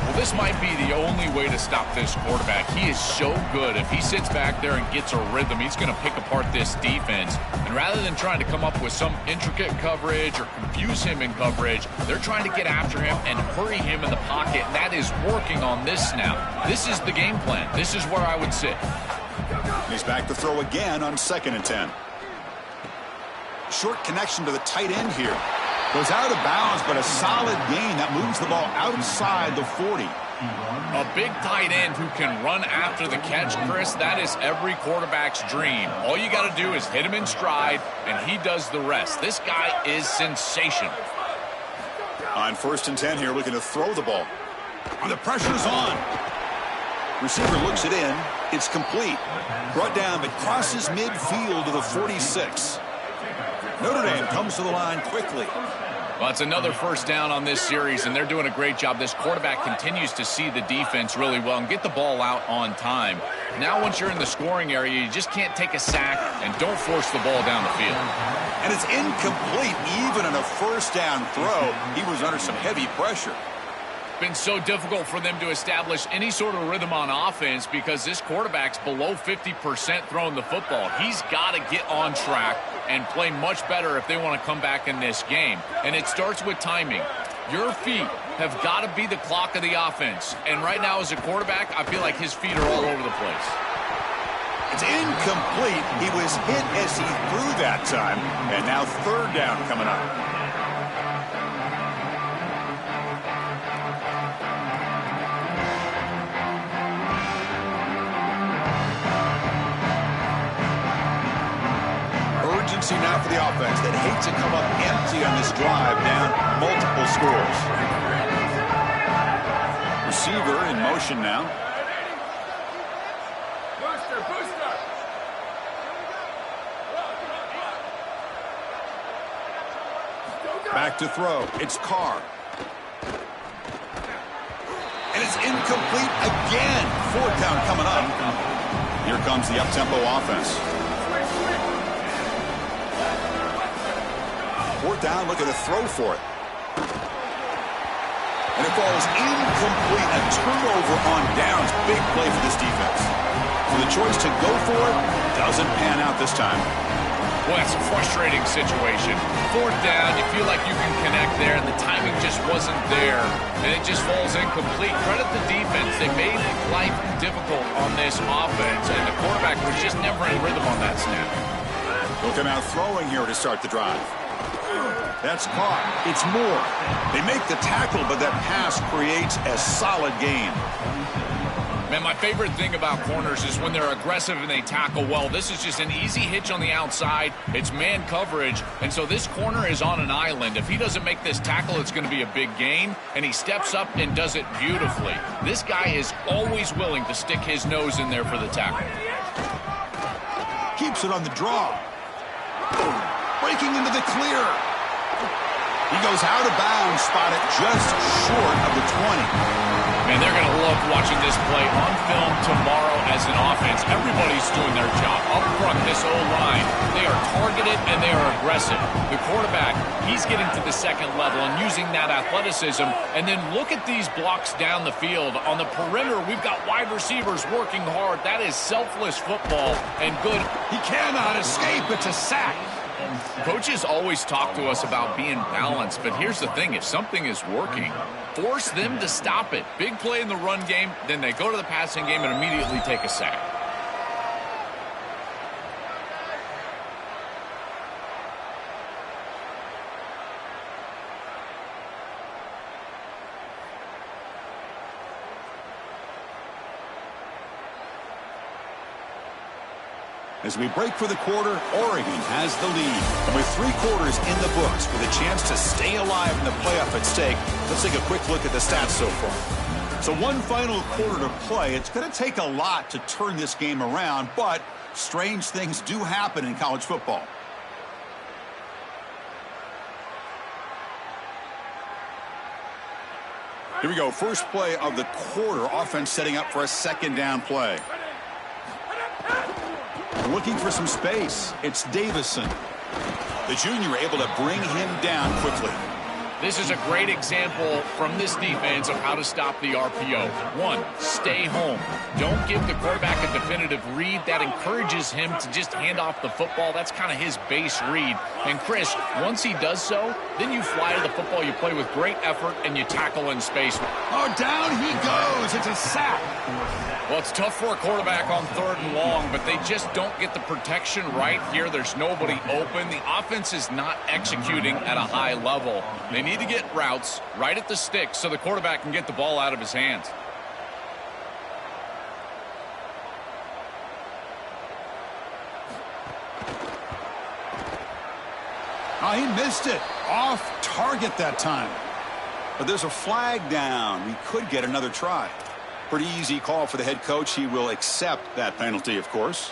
Well, this might be the only way to stop this quarterback. He is so good. If he sits back there and gets a rhythm, he's going to pick apart this defense. And rather than trying to come up with some intricate coverage or confuse him in coverage, they're trying to get after him and hurry him in the pocket. And that is working on this snap. This is the game plan. This is where I would sit. He's back to throw again on 2nd and 10. Short connection to the tight end here. Goes out of bounds, but a solid gain that moves the ball outside the 40. A big tight end who can run after the catch, Chris, that is every quarterback's dream. All you got to do is hit him in stride, and he does the rest. This guy is sensational. On 1st and 10 here, looking to throw the ball. And the pressure's on. Receiver looks it in. It's complete. Brought down, but crosses midfield to the 46. Notre Dame comes to the line quickly. Well, it's another first down on this series, and they're doing a great job. This quarterback continues to see the defense really well and get the ball out on time. Now, once you're in the scoring area, you just can't take a sack and don't force the ball down the field. And it's incomplete. Even on a first down throw, he was under some heavy pressure. Been so difficult for them to establish any sort of rhythm on offense because this quarterback's below 50% throwing the football. He's got to get on track and play much better if they want to come back in this game. And it starts with timing. Your feet have got to be the clock of the offense. And right now as a quarterback, I feel like his feet are all over the place. It's incomplete. He was hit as he threw that time. And now third down coming up. Urgency now for the offense that hates to come up empty on this drive, down multiple scores. Receiver in motion now. Back to throw. It's Carr. And it's incomplete again. Fourth down coming up. Here comes the up-tempo offense. Fourth down, look at a throw for it. And it falls incomplete. A turnover on downs. Big play for this defense. So the choice to go for it doesn't pan out this time. Well, it's a frustrating situation. Fourth down, you feel like you can connect there, and the timing just wasn't there, and it just falls incomplete. Credit the defense. They made life difficult on this offense, and the quarterback was just never in rhythm on that snap. Looking out throwing here to start the drive. That's caught. It's more. They make the tackle, but that pass creates a solid gain. Man, my favorite thing about corners is when they're aggressive and they tackle well. This is just an easy hitch on the outside. It's man coverage, and so this corner is on an island. If he doesn't make this tackle, it's going to be a big gain, and he steps up and does it beautifully. This guy is always willing to stick his nose in there for the tackle. Keeps it on the draw. Breaking into the clear. He goes out of bounds, spotted just short of the 20. Man, they're going to love watching this play on film tomorrow as an offense. Everybody's doing their job. Up front, this O-line, they are targeted and they are aggressive. The quarterback, he's getting to the second level and using that athleticism. And then look at these blocks down the field. On the perimeter, we've got wide receivers working hard. That is selfless football and good. He cannot escape. It's a sack. Coaches always talk to us about being balanced, but here's the thing. If something is working, force them to stop it. Big play in the run game, then they go to the passing game and immediately take a sack. As we break for the quarter, Oregon has the lead. And with 3 quarters in the books with a chance to stay alive in the playoff at stake, let's take a quick look at the stats so far. So one final quarter to play. It's going to take a lot to turn this game around, but strange things do happen in college football. Here we go. First play of the quarter. Offense setting up for a second down play. Looking for some space. It's Davison. The junior able to bring him down quickly. This is a great example from this defense of how to stop the RPO. 1, stay home. Don't give the quarterback a definitive read. That encourages him to just hand off the football. That's kind of his base read. And Chris, once he does so, then you fly to the football. You play with great effort, and you tackle in space. Oh, down he goes. It's a sack. Well, it's tough for a quarterback on 3rd and long, but they just don't get the protection right here. There's nobody open. The offense is not executing at a high level. They need to get routes right at the stick so the quarterback can get the ball out of his hands. Oh, he missed it. Off target that time. But there's a flag down. We could get another try. Pretty easy call for the head coach. He will accept that penalty, of course.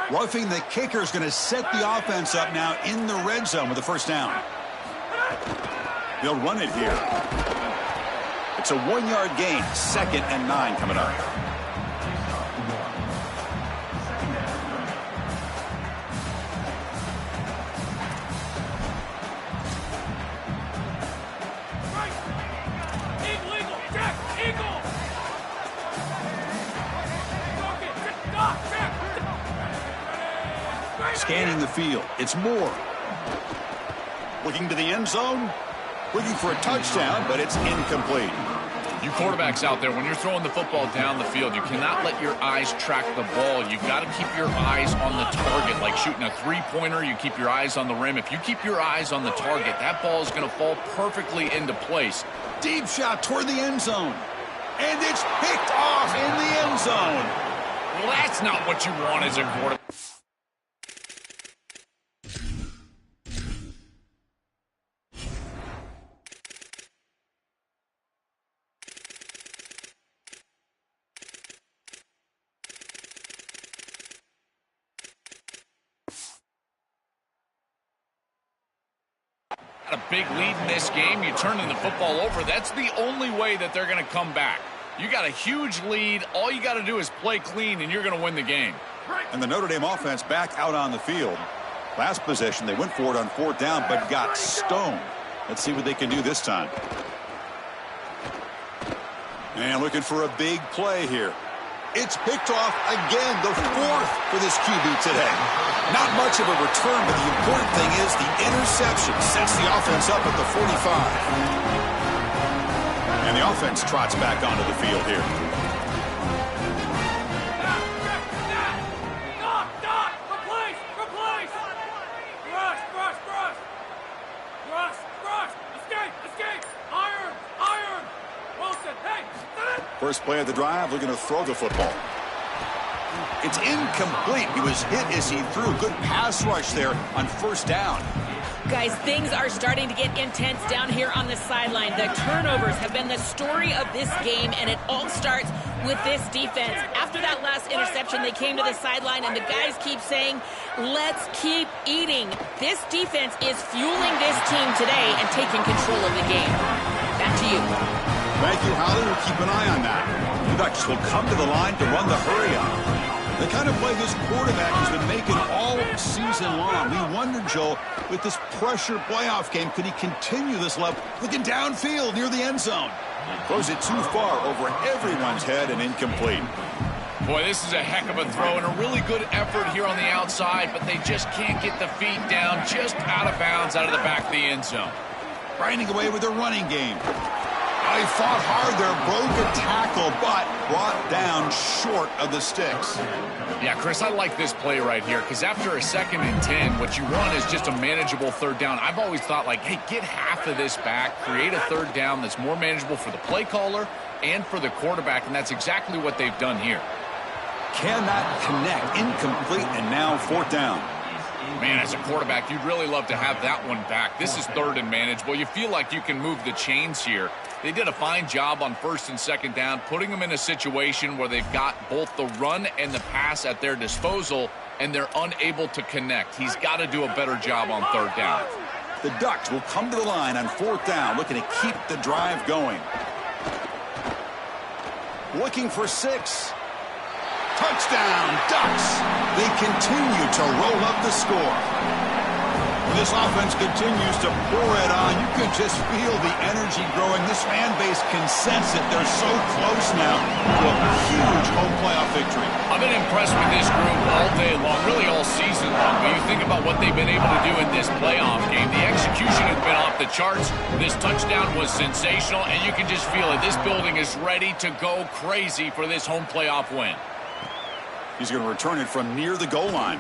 Roughing the kicker is going to set the offense up now in the red zone with the first down. They'll run it here. It's a 1-yard gain. 2nd and 9 coming up. Scanning the field. It's Moore. Looking to the end zone. Looking for a touchdown, but it's incomplete. You quarterbacks out there, when you're throwing the football down the field, you cannot let your eyes track the ball. You've got to keep your eyes on the target. Like shooting a three-pointer, you keep your eyes on the rim. If you keep your eyes on the target, that ball is going to fall perfectly into place. Deep shot toward the end zone. And it's picked off in the end zone. Well, that's not what you want as a quarterback. A big lead in this game. You turn the football over. That's the only way that they're going to come back. You got a huge lead. All you got to do is play clean, and you're going to win the game. And the Notre Dame offense back out on the field. Last possession, they went for it on 4th down, but got stoned. Let's see what they can do this time. And looking for a big play here. It's picked off again, the 4th for this QB today. Not much of a return, but the important thing is the interception sets the offense up at the 45. And the offense trots back onto the field here. First play of the drive, looking to throw the football. It's incomplete. He was hit as he threw. Good pass rush there on 1st down. Guys, things are starting to get intense down here on the sideline. The turnovers have been the story of this game, and it all starts with this defense. After that last interception, they came to the sideline, and the guys keep saying, let's keep eating. This defense is fueling this team today and taking control of the game. Back to you. Thank you, Holly. We'll keep an eye on that. The Ducks will come to the line to run the hurry-up. The kind of play this quarterback has been making all season long. We wondered, Joel, with this pressure playoff game, could he continue this level? Looking downfield near the end zone. Throws it too far over everyone's head and incomplete. Boy, this is a heck of a throw and a really good effort here on the outside, but they just can't get the feet down just out of bounds out of the back of the end zone. Grinding away with their running game. He fought hard there, broke a tackle, but brought down short of the sticks. Yeah, Chris, I like this play right here because after a 2nd and 10, what you want is just a manageable 3rd down. I've always thought, like, hey, get half of this back, create a 3rd down that's more manageable for the play caller and for the quarterback, and that's exactly what they've done here. Cannot connect, incomplete, and now 4th down. Man, as a quarterback, you'd really love to have that one back. This is 3rd and manageable. You feel like you can move the chains here. They did a fine job on 1st and 2nd down, putting them in a situation where they've got both the run and the pass at their disposal, and they're unable to connect. He's got to do a better job on 3rd down. The Ducks will come to the line on 4th down, looking to keep the drive going. Looking for 6. Touchdown, Ducks. They continue to roll up the score. When this offense continues to pour it on, you can just feel the energy growing. This fan base can sense it. They're so close now to a huge home playoff victory. I've been impressed with this group all day long, really all season long. When you think about what they've been able to do in this playoff game, the execution has been off the charts. This touchdown was sensational, and you can just feel it. This building is ready to go crazy for this home playoff win. He's going to return it from near the goal line.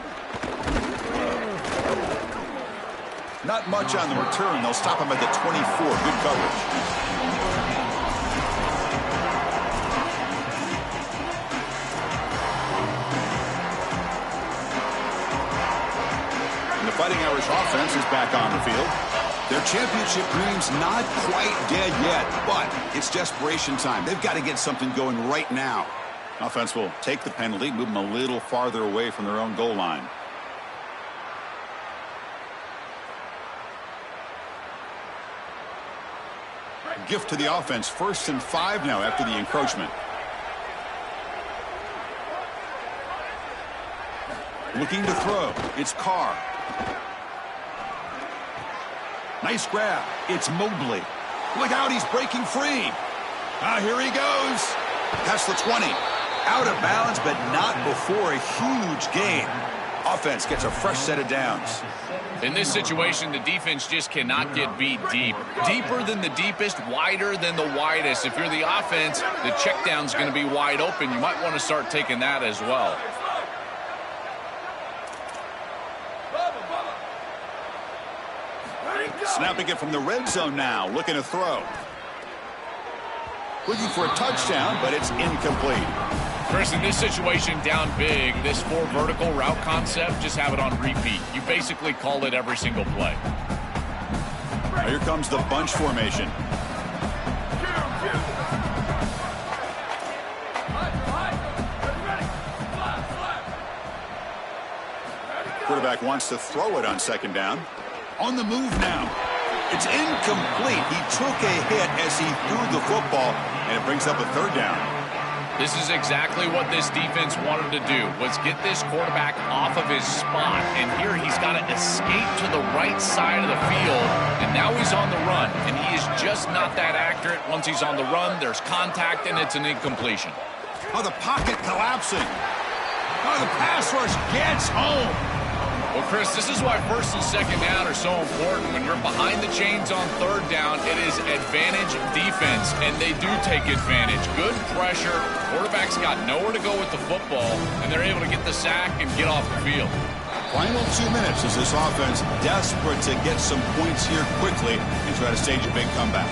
Not much on the return. They'll stop him at the 24. Good coverage. And the Fighting Irish offense is back on the field. Their championship dreams not quite dead yet, but it's desperation time. They've got to get something going right now. Offense will take the penalty, move them a little farther away from their own goal line. Gift to the offense. 1st and 5 now after the encroachment. Looking to throw. It's Carr. Nice grab. It's Mobley. Look out, he's breaking free. Here he goes. Past the 20. Out of bounds, but not before a huge gain. Offense gets a fresh set of downs. In this situation, the defense just cannot get beat deep. Deeper than the deepest, wider than the widest. If you're the offense, the check down's going to be wide open. You might want to start taking that as well. Snapping it from the red zone now, looking to throw. Looking for a touchdown, but it's incomplete. Chris, in this situation, down big, this 4 vertical route concept, just have it on repeat. You basically call it every single play. Now here comes the bunch formation. Quarterback wants to throw it on second down. On the move now. It's incomplete. He took a hit as he threw the football, and it brings up a third down. This is exactly what this defense wanted to do, was get this quarterback off of his spot. And here he's got to escape to the right side of the field, and now he's on the run. And he is just not that accurate. Once he's on the run, there's contact, and it's an incompletion. Oh, the pocket collapsing. Oh, the pass rush gets home. Well, Chris, this is why first and second down are so important. When you're behind the chains on third down, it is advantage defense, and they do take advantage. Good pressure. Quarterback's got nowhere to go with the football, and they're able to get the sack and get off the field. Final 2 minutes as this offense desperate to get some points here quickly and try to stage a big comeback.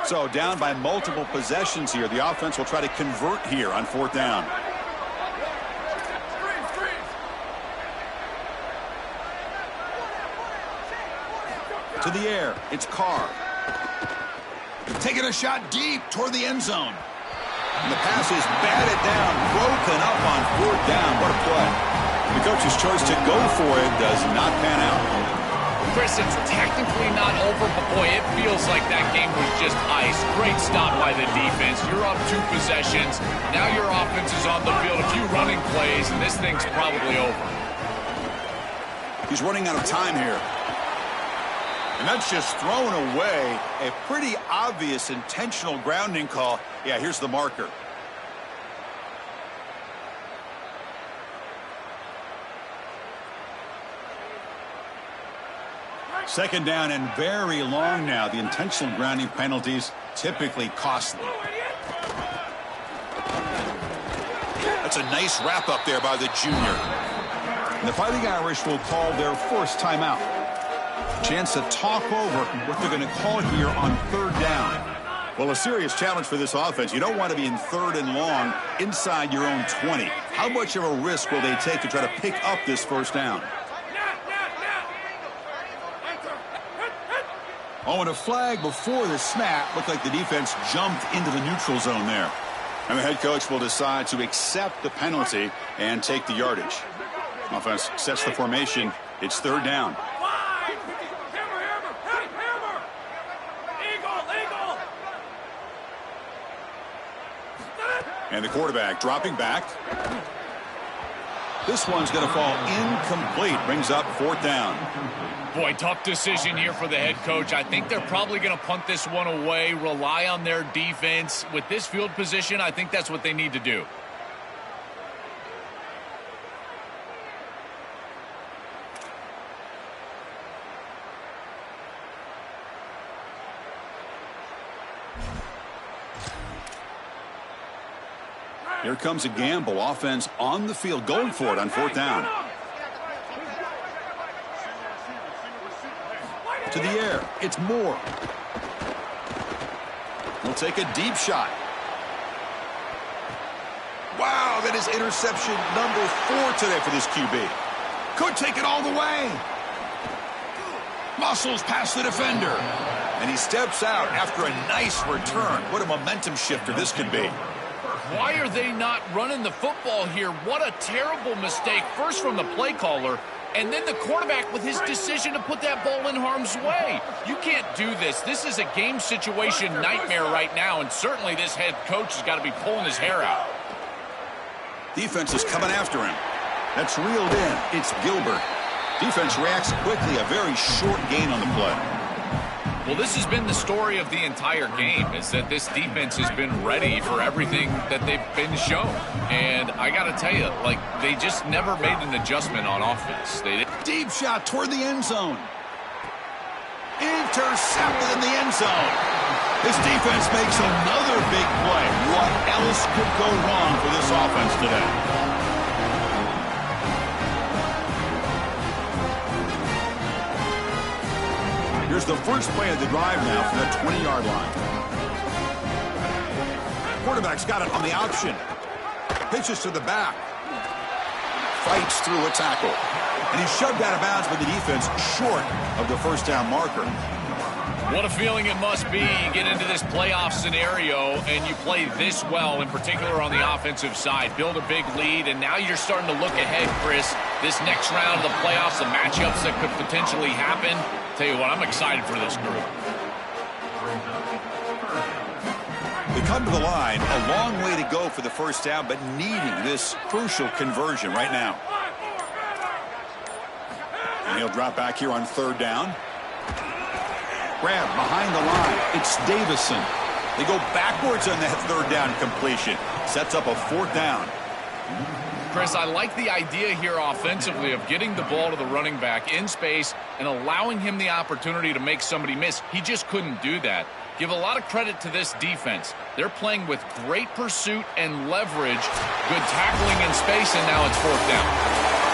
So down by multiple possessions here. The offense will try to convert here on fourth down. To the air, it's Carr. Taking a shot deep toward the end zone. And the pass is batted down, broken up on fourth down. What a play. The coach's choice to go for it does not pan out. Chris, it's technically not over, but boy, it feels like that game was just ice. Great stop by the defense. You're up 2 possessions. Now your offense is on the field. A few running plays, and this thing's probably over. He's running out of time here. And that's just thrown away. A pretty obvious intentional grounding call. Yeah, here's the marker. Second down and very long now. The intentional grounding penalties typically costly. That's a nice wrap up there by the junior. And the Fighting Irish will call their first timeout. Chance to talk over what they're going to call here on third down. Well, a serious challenge for this offense. You don't want to be in third and long inside your own 20. How much of a risk will they take to try to pick up this first down? Oh, and a flag before the snap. Looked like the defense jumped into the neutral zone there. And the head coach will decide to accept the penalty and take the yardage. Offense sets the formation. It's third down. And the quarterback dropping back. This one's going to fall incomplete. Brings up fourth down. Boy, tough decision here for the head coach. I think they're probably going to punt this one away, rely on their defense. With this field position, I think that's what they need to do. Here comes a gamble. Offense on the field, going for it on fourth down. To the air, it's Moore. He'll take a deep shot. Wow, that is interception number 4 today for this QB. Could take it all the way. Muscles past the defender. And he steps out after a nice return. What a momentum shifter this could be. Why are they not running the football here? What a terrible mistake. First from the play caller, and then the quarterback with his decision to put that ball in harm's way. You can't do this. This is a game situation nightmare right now, and certainly this head coach has got to be pulling his hair out. Defense is coming after him. That's reeled in. It's Gilbert. Defense reacts quickly. A very short gain on the play. Well, this has been the story of the entire game, is that this defense has been ready for everything that they've been shown. And I got to tell you, like, they just never made an adjustment on offense. Deep shot toward the end zone. Intercepted in the end zone. This defense makes another big play. What else could go wrong for this offense today? Here's the first play of the drive now from the 20-yard line. Quarterback's got it on the option. Pitches to the back. Fights through a tackle. And he's shoved out of bounds by the defense short of the first down marker. What a feeling it must be. You get into this playoff scenario and you play this well, in particular on the offensive side. Build a big lead, and now you're starting to look ahead, Chris. This next round of the playoffs, the matchups that could potentially happen. Tell you what, I'm excited for this group. They come to the line, a long way to go for the first down, but needing this crucial conversion right now. And he'll drop back here on third down. Grab behind the line. It's Davison. They go backwards on that third down completion. Sets up a fourth down. Chris, I like the idea here offensively of getting the ball to the running back in space and allowing him the opportunity to make somebody miss. He just couldn't do that. Give a lot of credit to this defense. They're playing with great pursuit and leverage, good tackling in space, and now it's fourth down.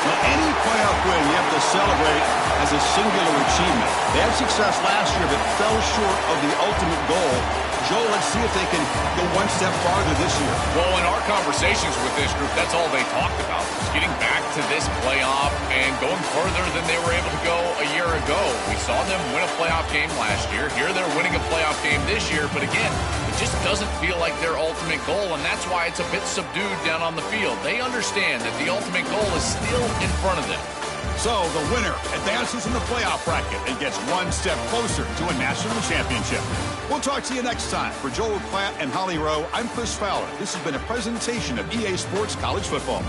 Well, any playoff win you have to celebrate as a singular achievement. They had success last year but fell short of the ultimate goal. Joe, let's see if they can go one step farther this year. Well, in our conversations with this group, that's all they talked about, was getting back to this playoff and going further than they were able to go a year ago. We saw them win a playoff game last year. Here they're winning a playoff game this year, but again, it just doesn't feel like their ultimate goal, and that's why it's a bit subdued down on the field. They understand that the ultimate goal is still in front of them. So the winner advances in the playoff bracket and gets one step closer to a national championship. We'll talk to you next time. For Joel Klatt and Holly Rowe, I'm Chris Fowler. This has been a presentation of EA Sports College Football.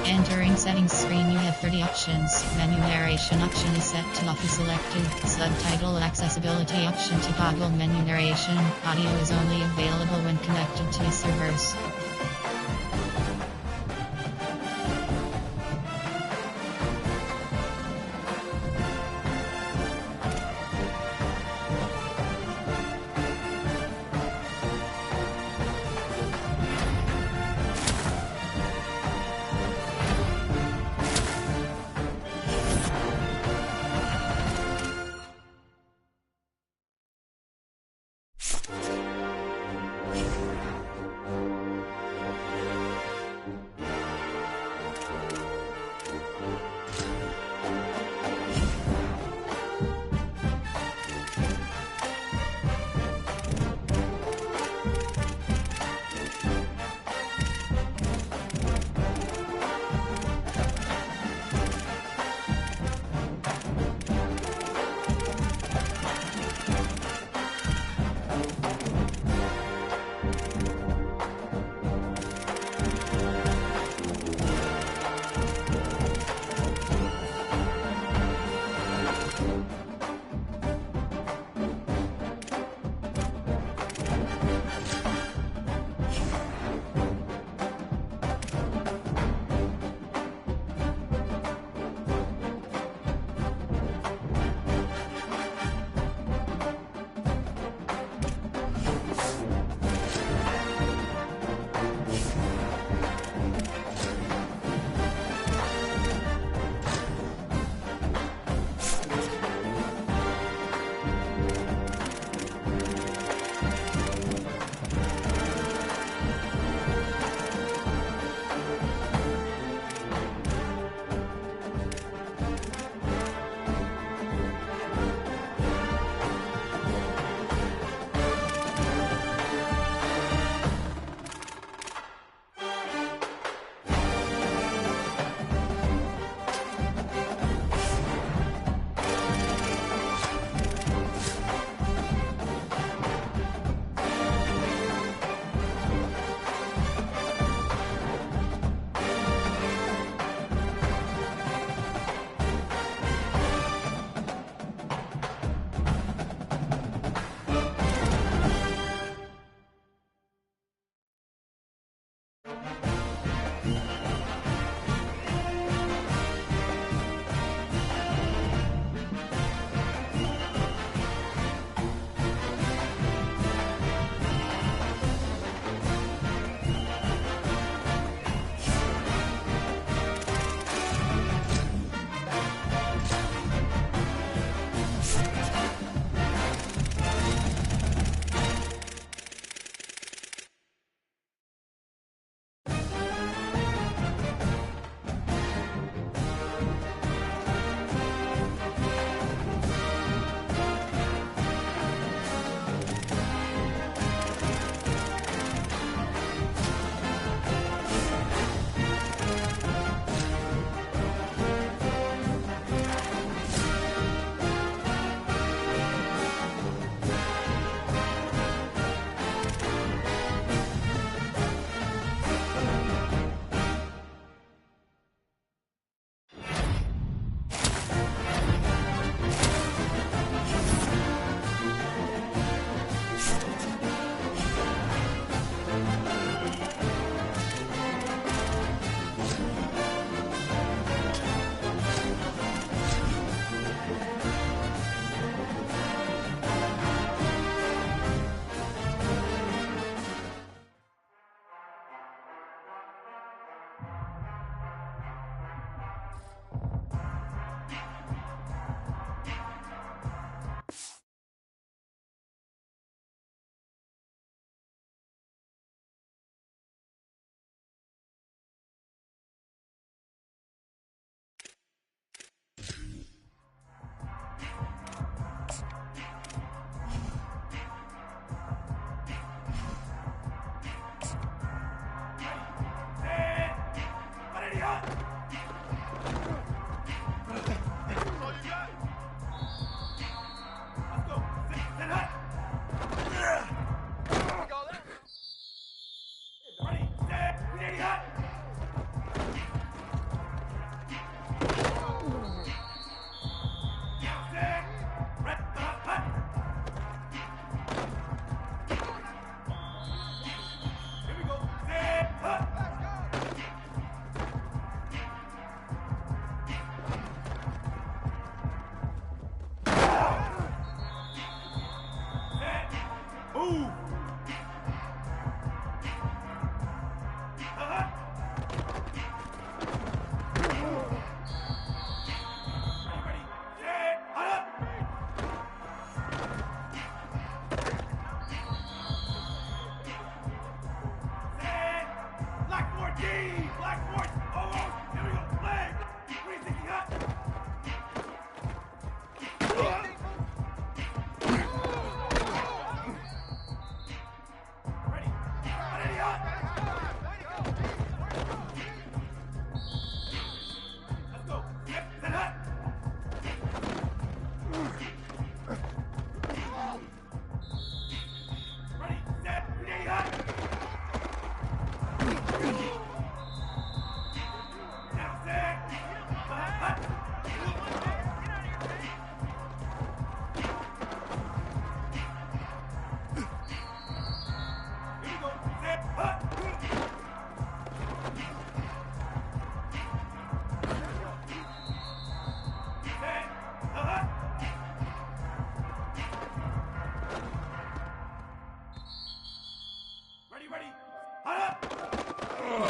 Entering settings screen, you have 30 options. Menu narration option is set to off. Selected. Subtitle accessibility option to toggle menu narration. Audio is only available when connected to servers.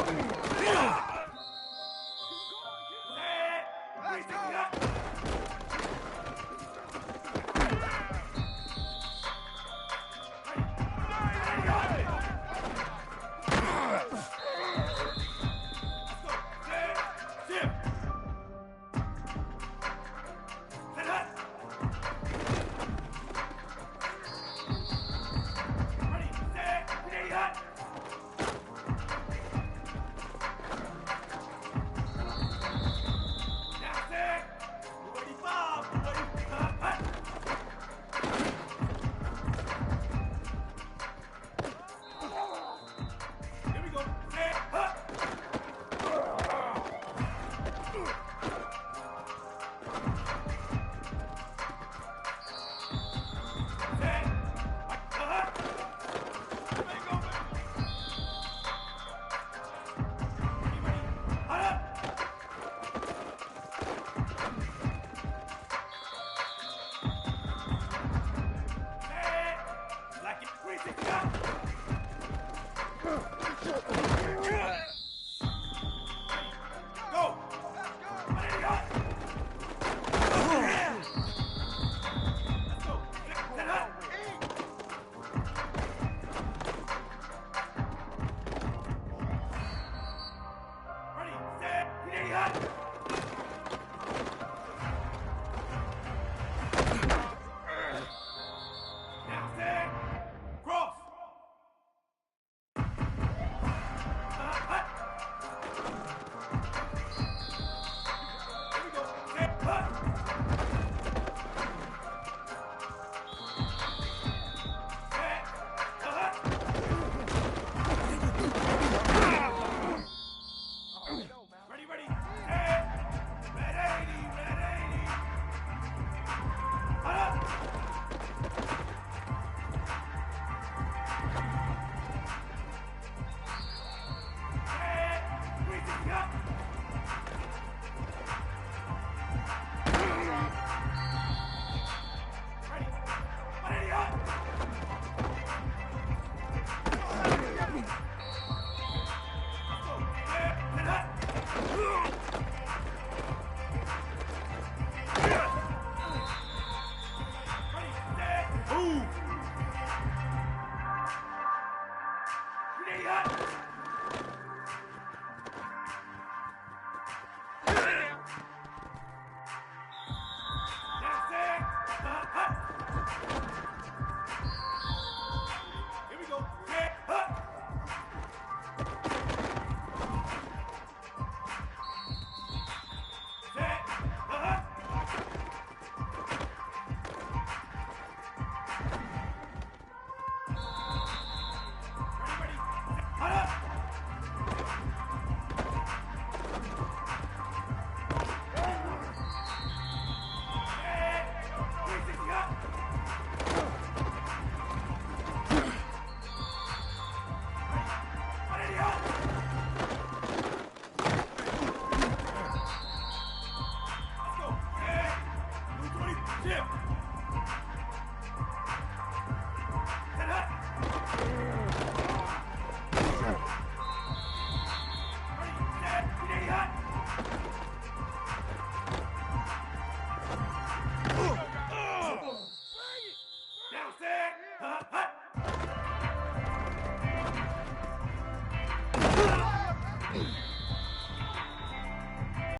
Ready, set,